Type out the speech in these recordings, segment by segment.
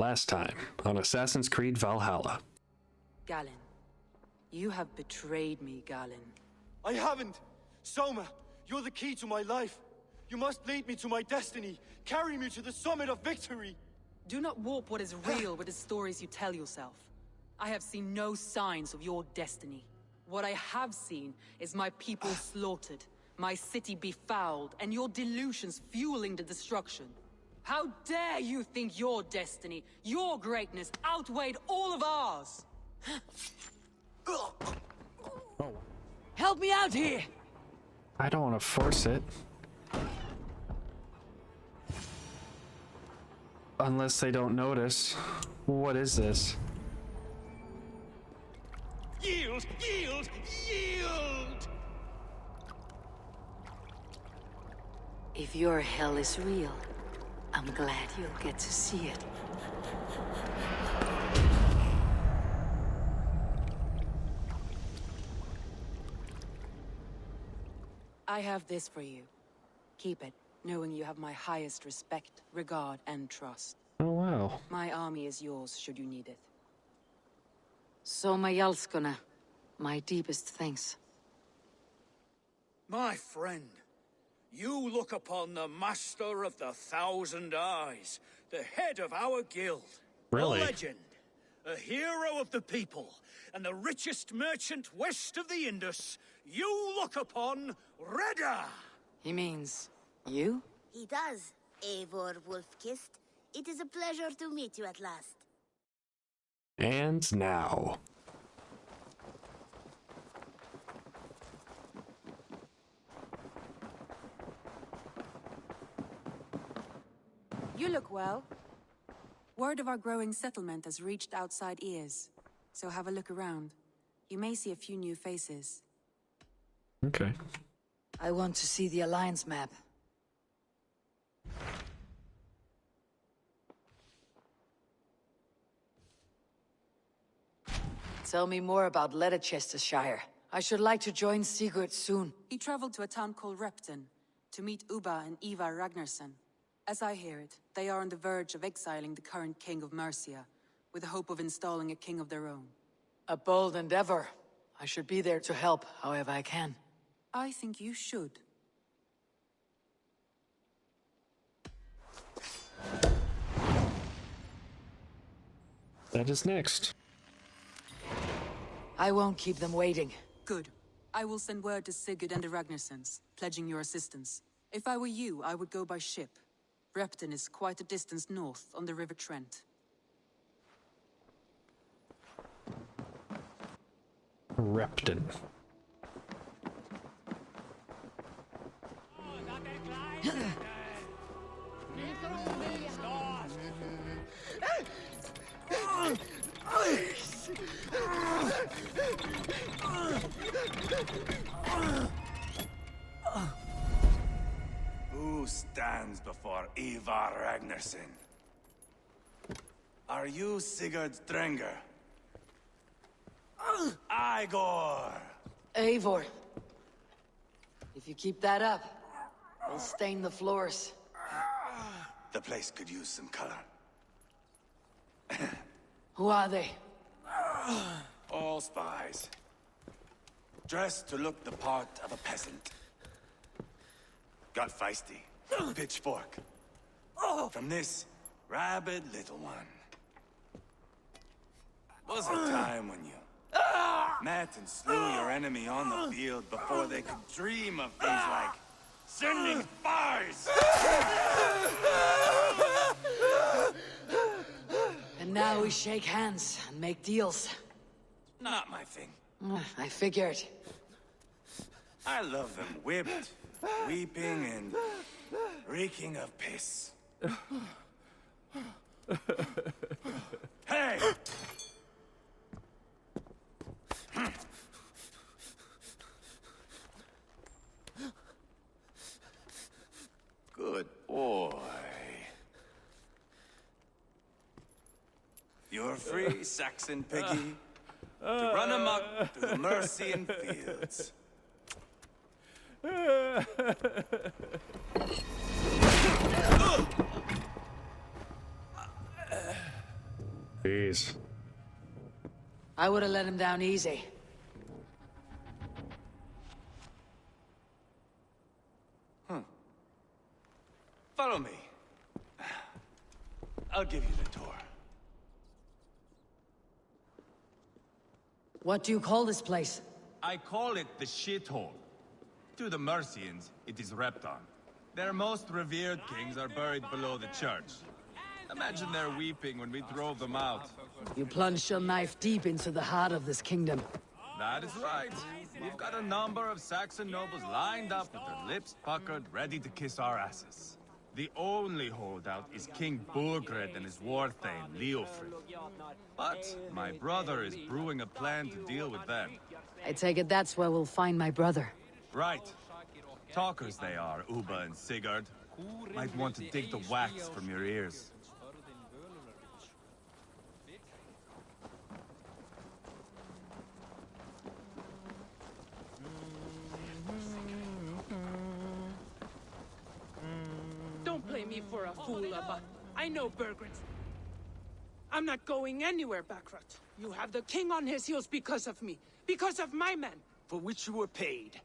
last time on Assassin's Creed Valhalla. Galen, you have betrayed me, Galen. I haven't! Soma, you're the key to my life. You must lead me to my destiny. Carry me to the summit of victory. Do not warp what is real with the stories you tell yourself. I have seen no signs of your destiny. What I have seen is my people slaughtered, my city befouled, and your delusions fueling the destruction. How dare you think your destiny, your greatness, outweighed all of ours? Help me out here! I don't want to force it. Unless they don't notice. What is this? Yield! Yield! Yield! If your hell is real, I'm glad you'll get to see it. I have this for you. Keep it, knowing you have my highest respect, regard, and trust. Oh, wow. My army is yours, should you need it. Soma Jalskona, my deepest thanks. My friend, you look upon the Master of the Thousand Eyes, the head of our guild. Really? A legend, a hero of the people, and the richest merchant west of the Indus. You look upon Reda! He means... you? He does, Eivor Wolf-Kissed. It is a pleasure to meet you at last. And now. You look well. Word of our growing settlement has reached outside ears, so have a look around. You may see a few new faces. Okay. I want to see the Alliance map. Tell me more about Leicestershire. I should like to join Sigurd soon. He traveled to a town called Repton to meet Ubba and Eva Ragnarsson. As I hear it, they are on the verge of exiling the current king of Mercia, with the hope of installing a king of their own. A bold endeavor. I should be there to help, however I can. I think you should. That is next. I won't keep them waiting. Good. I will send word to Sigurd and the Ragnarssons, pledging your assistance. If I were you, I would go by ship. Repton is quite a distance north, on the River Trent. Repton. Who stands before Ivar Ragnarsson? Are you Sigurd Strenger? Igor! Eivor. If you keep that up, we'll stain the floors. The place could use some color. Who are they? All spies. Dressed to look the part of a peasant. Got feisty. Pitchfork. From this rabid little one. Was a time when you met and slew your enemy on the field before they could dream of things like sending spies! And now we shake hands and make deals. Not my thing. I figured. I love them whipped, weeping, and reeking of piss. Hey! Good boy. You're free, Saxon piggy, to run amok through the Mercian fields. Jeez. I would have let him down easy. Follow me. I'll give you the tour. What do you call this place? I call it the shithole. To the Mercians, it is Repton. Their most revered kings are buried below the church. Imagine their weeping when we drove them out. You plunged your knife deep into the heart of this kingdom. That is right. We've got a number of Saxon nobles lined up with their lips puckered, ready to kiss our asses. The only holdout is King Burgred and his war thane, Leofrid. But my brother is brewing a plan to deal with them. I take it that's where we'll find my brother. Right. Talkers they are, Uba and Sigurd. Might want to dig the wax from your ears. Don't play me for a fool, Abba. I know Burgred. I'm not going anywhere, Backrot. You have the king on his heels because of me. Because of my men. For which you were paid.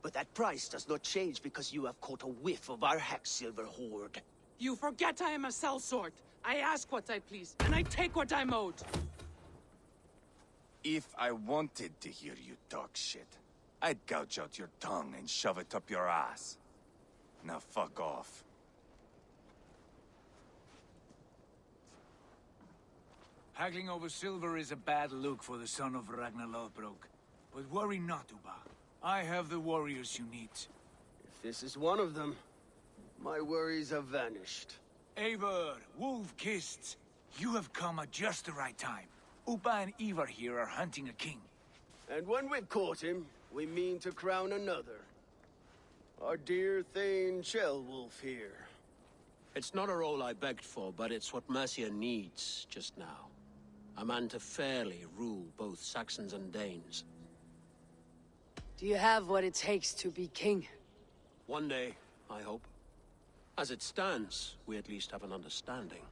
But that price does not change because you have caught a whiff of our Hacksilver hoard. You forget I am a sellsword. I ask what I please, and I take what I'm owed. If I wanted to hear you talk shit, I'd gouge out your tongue and shove it up your ass. Now fuck off. Haggling over silver is a bad look for the son of Ragnar Lothbrok. But worry not, Uba. I have the warriors you need. If this is one of them, my worries have vanished. Eivor, Wolf-Kissed, you have come at just the right time. Uba and Ivar here are hunting a king. And when we've caught him, we mean to crown another. Our dear Thane Ceolwulf here. It's not a role I begged for, but it's what Mercia needs just now. A man to fairly rule both Saxons and Danes. Do you have what it takes to be king? One day, I hope. As it stands, we at least have an understanding.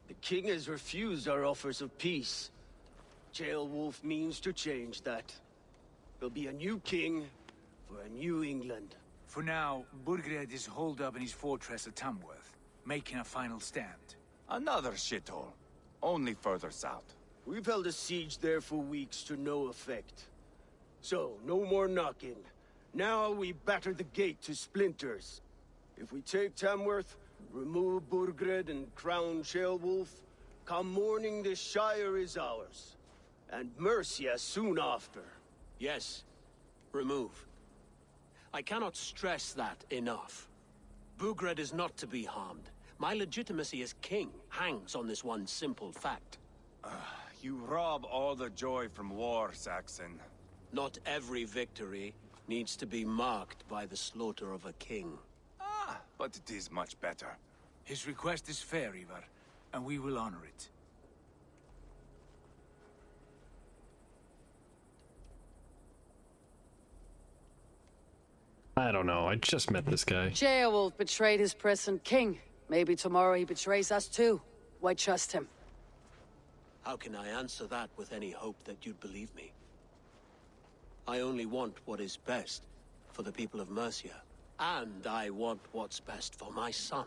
The king has refused our offers of peace. Ceolwulf means to change that. There'll be a new king for a new England. For now, Burgred is holed up in his fortress at Tamworth, making a final stand. Another shithole. Only further south. We've held a siege there for weeks to no effect. So, no more knocking. Now we batter the gate to splinters. If we take Tamworth, remove Burgred and crown Ceolwulf, come morning the Shire is ours. And Mercia soon after. Yes, remove. I cannot stress that enough. Burgred is not to be harmed. My legitimacy as king hangs on this one simple fact. You rob all the joy from war, Saxon. Not every victory needs to be marked by the slaughter of a king. But it is much better. His request is fair, Ivar, and we will honor it. I don't know. I just met this guy. Ceolwulf betrayed his present king. Maybe tomorrow he betrays us too. Why trust him? How can I answer that with any hope that you'd believe me? I only want what is best for the people of Mercia. And I want what's best for my son.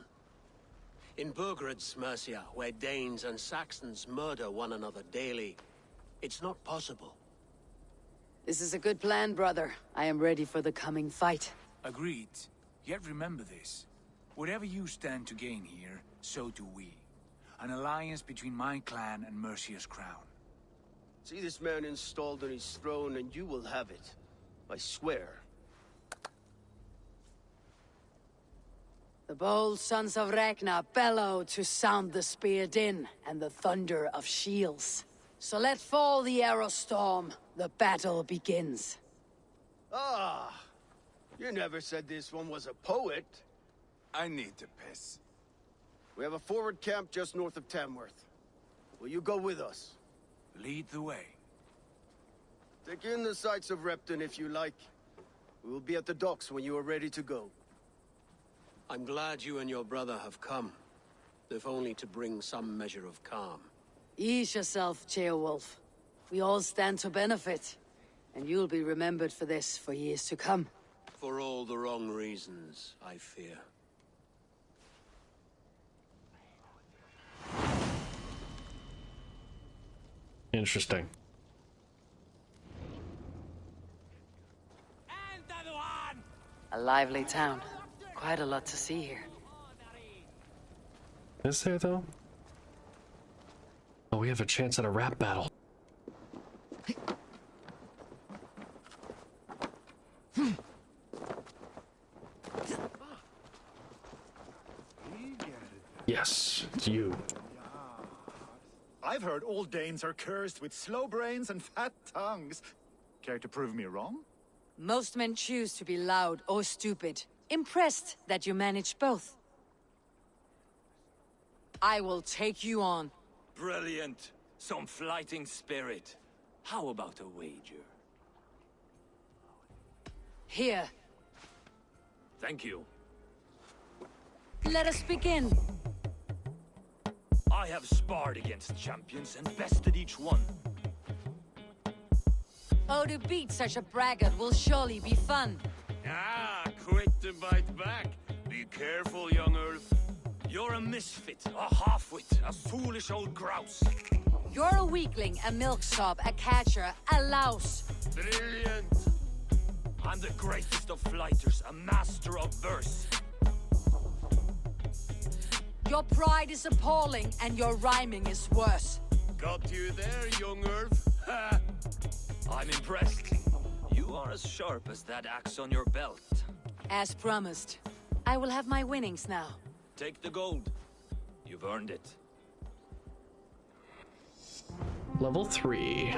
In Burgred's Mercia, where Danes and Saxons murder one another daily, it's not possible. This is a good plan, brother. I am ready for the coming fight. Agreed. Yet remember this. Whatever you stand to gain here, so do we. An alliance between my clan and Mercia's crown. See this man installed on his throne and you will have it. I swear. The bold sons of Ragnar bellow to sound the spear din and the thunder of shields. So let fall the arrow storm. The battle begins. Ah! You never said this one was a poet. I need to piss. We have a forward camp just north of Tamworth. Will you go with us? Lead the way. Take in the sights of Repton if you like. We will be at the docks when you are ready to go. I'm glad you and your brother have come, if only to bring some measure of calm. Ease yourself, Ceolwulf. We all stand to benefit, and you'll be remembered for this for years to come. For all the wrong reasons, I fear. Interesting. A lively town. Quite a lot to see here. Is there, though? Oh, we have a chance at a rap battle. Yes, it's you. I've heard all Danes are cursed with slow brains and fat tongues. Care to prove me wrong? Most men choose to be loud or stupid. Impressed that you manage both. I will take you on. Brilliant. Some fighting spirit. How about a wager? Here. Thank you. Let us begin. I have sparred against champions and bested each one. Oh, to beat such a braggart will surely be fun. Ah, quick to bite back. Be careful, young Earth. You're a misfit, a half-wit, a foolish old grouse. You're a weakling, a milksop, a catcher, a louse. Brilliant! I'm the greatest of flighters, a master of verse. Your pride is appalling, and your rhyming is worse. Got you there, young Earth. Ha! I'm impressed. You are as sharp as that axe on your belt. As promised. I will have my winnings now. Take the gold. You've earned it. Level 3.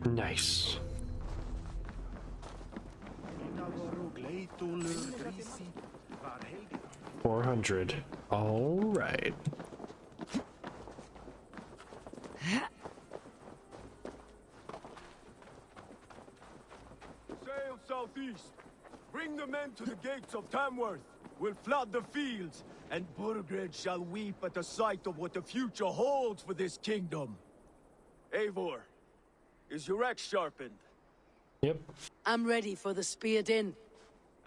Nice. 400. All right. Sail southeast. Bring the men to the gates of Tamworth. We'll flood the fields, and Burgred shall weep at the sight of what the future holds for this kingdom. Eivor, is your axe sharpened? Yep. I'm ready for the speared in.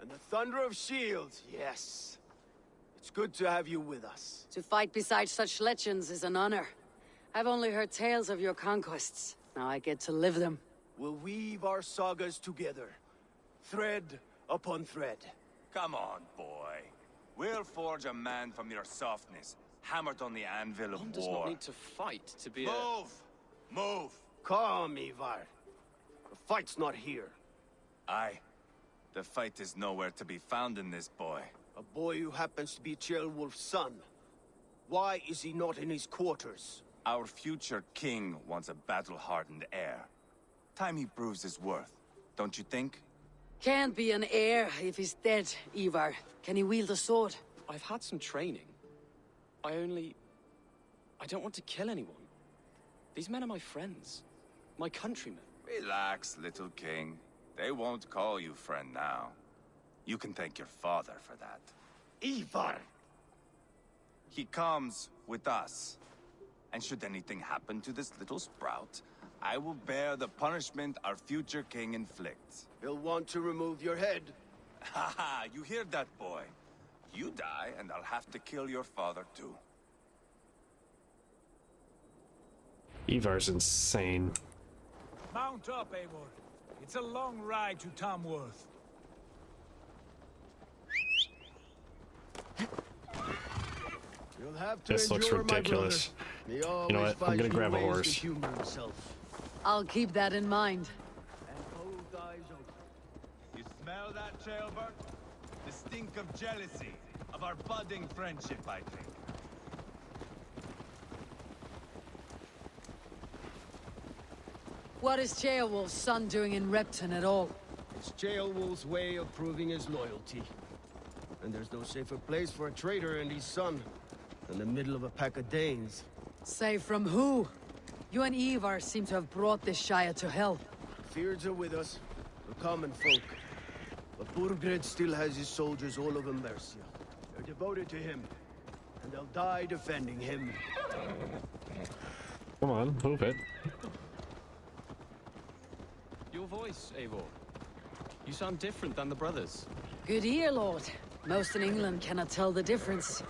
And the thunder of shields, yes. It's good to have you with us. To fight beside such legends is an honor. I've only heard tales of your conquests. Now I get to live them. We'll weave our sagas together, thread upon thread. Come on, boy. We'll forge a man from your softness, hammered on the anvil of One does war. not need to fight to be Move! Move! Calm, Ivar. The fight's not here. Aye. The fight is nowhere to be found in this boy. A boy who happens to be Ceolwulf's son. Why is he not in his quarters? Our future king wants a battle-hardened heir. Time he proves his worth, don't you think? Can't be an heir if he's dead, Ivar. Can he wield a sword? I've had some training. I don't want to kill anyone. These men are my friends. My countrymen. Relax, little king. They won't call you friend now. You can thank your father for that. Ivar! He comes with us. And should anything happen to this little sprout, I will bear the punishment our future king inflicts. He'll want to remove your head. Haha, you hear that, boy? You die, and I'll have to kill your father, too. Ivar's insane. Mount up, Eivor. It's a long ride to Tamworth. You'll have to This looks endure, my ridiculous. brother. He You know always what? I'm finds gonna new grab a ways to horse. humor himself. I'll keep that in mind. And both eyes open. You smell that, Ceolbert? The stink of jealousy, of our budding friendship, I think. What is Ceolwulf's son doing in Repton at all? It's Ceolwulf's way of proving his loyalty. And there's no safer place for a traitor and his son than the middle of a pack of Danes. Say from who? You and Ivar seem to have brought this Shire to hell. Fears are with us, the common folk. But Burgred still has his soldiers all over Mercia. They're devoted to him. and they'll die defending him. Come on, move it. Your voice, Eivor. You sound different than the brothers. Good ear, Lord. Most in England cannot tell the difference.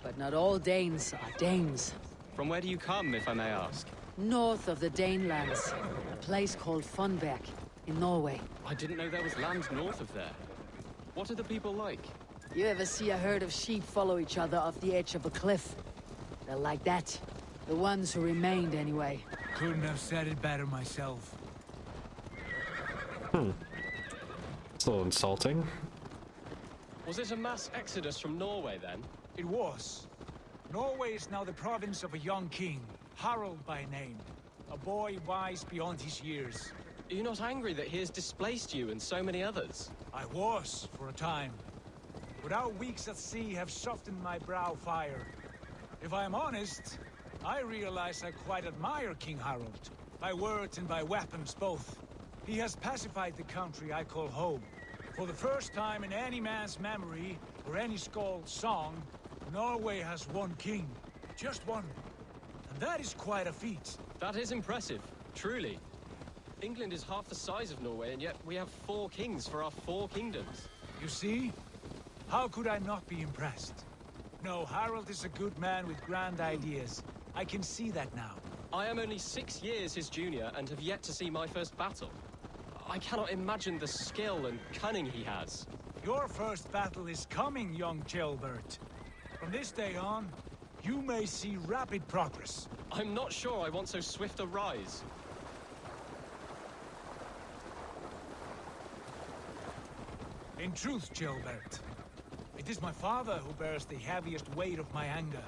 But not all Danes are Danes. From where do you come, if I may ask? North of the Danelands, a place called Funberg, in Norway. I didn't know there was land north of there. What are the people like? You ever see a herd of sheep follow each other off the edge of a cliff? They're like that. The ones who remained, anyway. Couldn't have said it better myself. It's a little insulting. Was it a mass exodus from Norway, then? It was. Norway is now the province of a young king, Harald by name. A boy wise beyond his years. Are you not angry that he has displaced you and so many others? I was, for a time. But our weeks at sea have softened my brow fire. If I am honest, I realize I quite admire King Harald. By words and by weapons both. He has pacified the country I call home. For the first time in any man's memory, or any skald's song, Norway has one king. Just one. And that is quite a feat. That is impressive, truly. England is half the size of Norway, and yet we have 4 kings for our 4 kingdoms. You see? How could I not be impressed? No, Harald is a good man with grand ideas. I can see that now. I am only 6 years his junior and have yet to see my first battle. I cannot imagine the skill and cunning he has. Your first battle is coming, young Chilbert. From this day on, you may see rapid progress. I'm not sure I want so swift a rise. In truth, Chilbert, it is my father who bears the heaviest weight of my anger,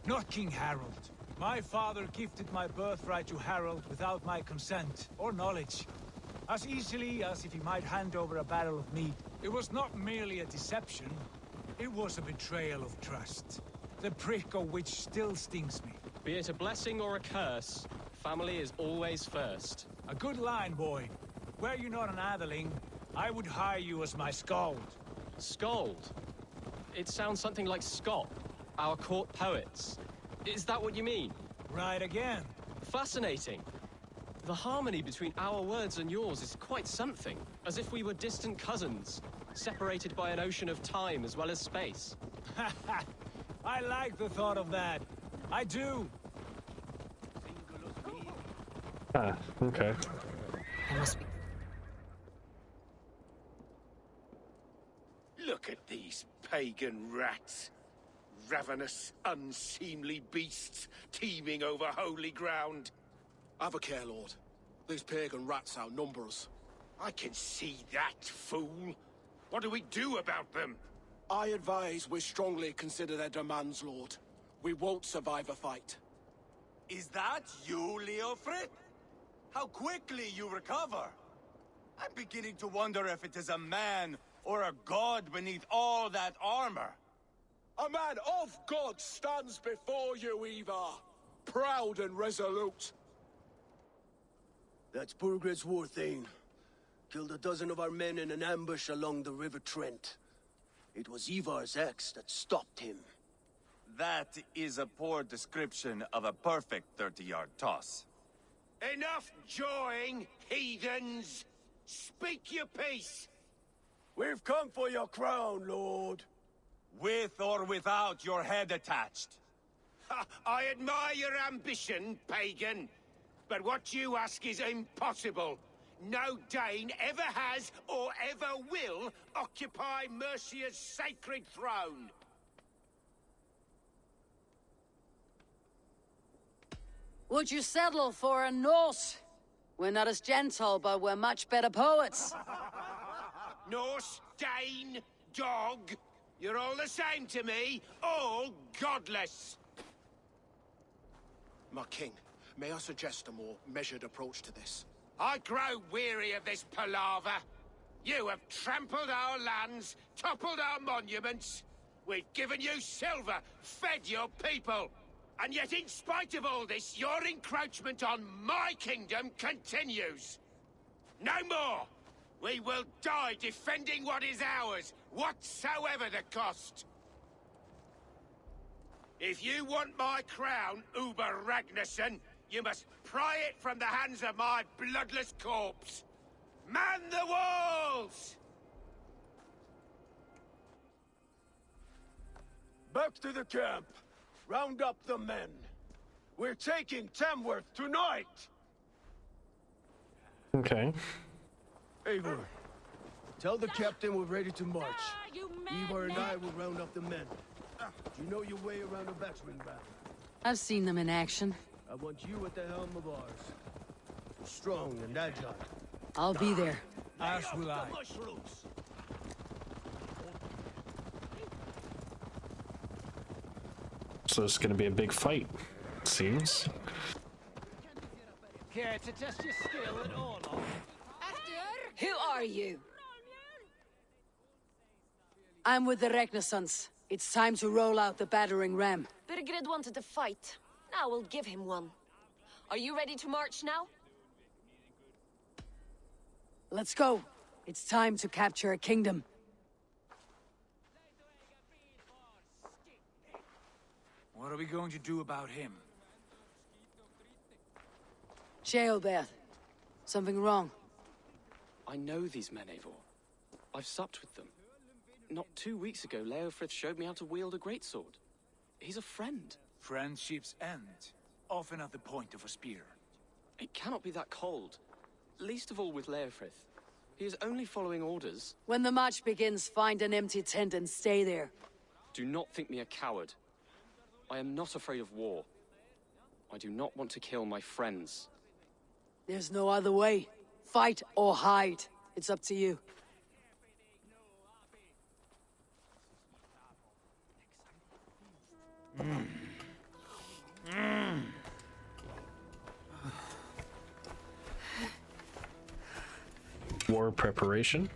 not King Harald. My father gifted my birthright to Harald without my consent or knowledge, as easily as if he might hand over a barrel of mead. It was not merely a deception, it was a betrayal of trust, the prick of which still stings me. Be it a blessing or a curse, family is always first. A good line, boy. Were you not an atheling, I would hire you as my skald. Skald? It sounds something like Scott, our court poets. Is that what you mean? Right again. Fascinating. The harmony between our words and yours is quite something. As if we were distant cousins, separated by an ocean of time as well as space. I like the thought of that. I do. Ah, okay. I must be... Look at these pagan rats. Ravenous, unseemly beasts teeming over holy ground. Have a care, Lord. These pagan rats outnumber us. I can see that, fool. What do we do about them? I advise we strongly consider their demands, Lord. We won't survive a fight. Is that you, Leofrid? How quickly you recover! I'm beginning to wonder if it is a man or a god beneath all that armor. A man of God stands before you, Ivar. Proud and resolute. That's Burgred's war thane. Killed a dozen of our men in an ambush along the River Trent. It was Ivar's axe that stopped him. That is a poor description of a perfect 30-yard toss. Enough jawing, heathens! Speak your piece! We've come for your crown, Lord. With or without your head attached. Ha, I admire your ambition, pagan. But what you ask is impossible. No Dane ever has or ever will occupy Mercia's sacred throne. Would you settle for a Norse? We're not as gentle, but we're much better poets. Norse, Dane, dog. You're all the same to me. All godless. My king, may I suggest a more measured approach to this? I grow weary of this palaver. You have trampled our lands, toppled our monuments. We've given you silver, fed your people. And yet, in spite of all this, your encroachment on my kingdom continues. No more! We will die defending what is ours, whatsoever the cost. If you want my crown, Uber Ragnarsson, you must pry it from the hands of my bloodless corpse. Man the walls! Back to the camp. Round up the men. We're taking Tamworth tonight! Okay. Eivor, tell the captain we're ready to march. Eivor and I will round up the men. Do you know your way around a battering ram? I've seen them in action. I want you at the helm of ours. Strong and agile. I'll be there. As will I. So it's gonna be a big fight, it seems. Care to test your skill at all? Who are you? I'm with the Ragnarssons. It's time to roll out the battering ram. Birgrid wanted to fight. Now we'll give him one. Are you ready to march now? Let's go. It's time to capture a kingdom. What are we going to do about him? Jailbeth. Something wrong? I know these men, Eivor. I've supped with them. Not 2 weeks ago, Leofrith showed me how to wield a greatsword. He's a friend. Friendships end, often at the point of a spear. It cannot be that cold. Least of all with Leofrith. He is only following orders. When the march begins, find an empty tent and stay there. Do not think me a coward. I am not afraid of war. I do not want to kill my friends. There's no other way. Fight or hide. It's up to you. War preparation.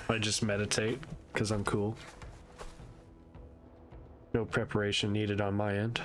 I just meditate because I'm cool. No preparation needed on my end.